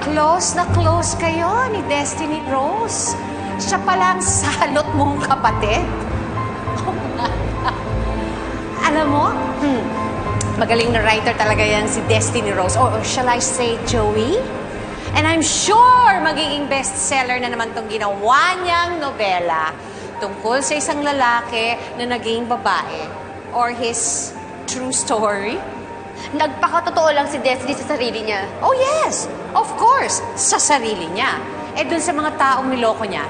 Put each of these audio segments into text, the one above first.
close na close kayo ni Destiny Rose. Siya pala ang salot mong kapatid. Oh my God. Alam mo, magaling na writer talaga yan si Destiny Rose. Or shall I say, Joey? And I'm sure magiging bestseller na naman tong ginawa niyang nobela tungkol sa isang lalaki na naging babae. Or his true story. Nagpakatotoo lang si Destiny sa sarili niya. Oh yes, of course, sa sarili niya. Eh dun sa mga taong niloko niya.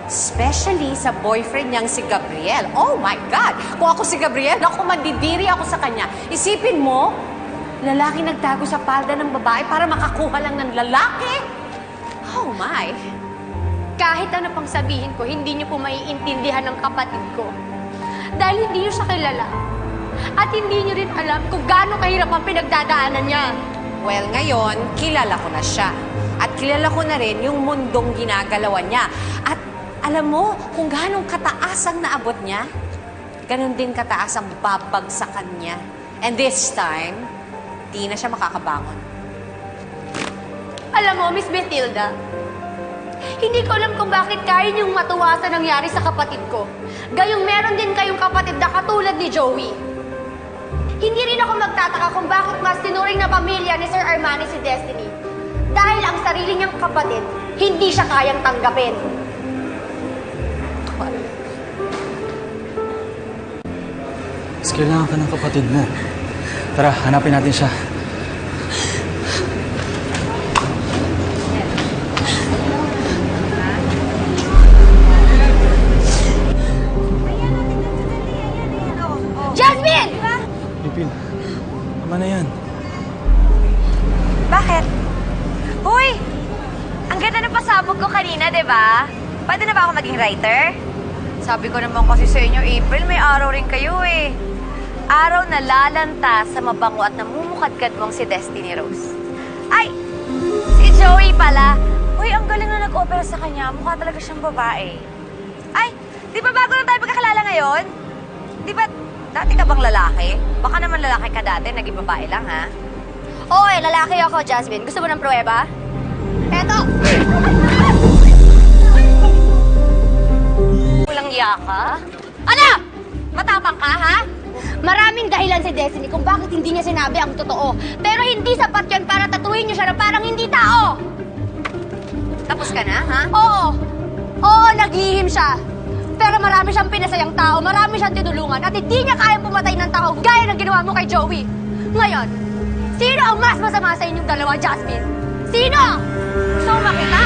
Especially sa boyfriend niyang si Gabriel. Oh my God! Kung ako si Gabriel, ako mandidiri ako sa kanya. Isipin mo, lalaki nagtago sa palda ng babae para makakuha lang ng lalaki? Oh my! Kahit ano pang sabihin ko, hindi niyo po maiintindihan ng kapatid ko. Dahil hindi niyo siya kilala. At hindi niyo rin alam kung gaano kahirap ang pinagdadaanan niya. Well, ngayon, kilala ko na siya. At kilala ko na rin yung mundong ginagalawan niya. At alam mo kung gaano kataas ang naabot niya? Ganon din kataas ang babagsakan niya. And this time, di na siya makakabangon. Alam mo, Miss Matilda, hindi ko alam kung bakit kaya niyong matuwa sa nangyari sa kapatid ko. Gayong meron din kayong kapatid na katulad ni Joey. Hindi rin ako magtataka kung bakit mas tinuring na pamilya ni Sir Armani si Destiny. Dahil ang sarili niyang kapatid, hindi siya kayang tanggapin. Mas kailangan ka ng kapatid mo. Tara, hanapin natin siya. Jasmine! Pipil, tama na yan. Bakit? Hoy! Ang ganda ng pasabog ko kanina, di ba? Pwede na ba ako maging writer? Sabi ko naman kasi sa inyo, April, may araw rin kayo eh. Araw na lalanta sa mabango at namumukadkad mong si Destiny Rose. Ay! Si Joey pala. Hoy, ang galing na nag-opera sa kanya. Mukha talaga siyang babae. Ay! Di ba bago lang tayo pagkakilala ngayon? Di ba dati ka bang lalaki? Baka naman lalaki ka dati, naging babae lang, ha? Oo, lalaki ako, Jasmine. Gusto mo ng pruweba? Eto! Walang iya ka? Ano? Matapang ka, ha? Maraming dahilan si Destiny kung bakit hindi niya sinabi ang totoo. Pero hindi sapat yun para tatuhin niyo siya na parang hindi tao! Tapos ka na, ha? Oo! Oo, naglihim siya. Pero marami siyang pinasayang tao, marami siyang tinulungan, at hindi niya kayang pumatay ng tao gaya ng ginawa mo kay Joey. Ngayon, sino ang mas masama sa inyong dalawa, Jasmine? Sino? Gusto mo makita?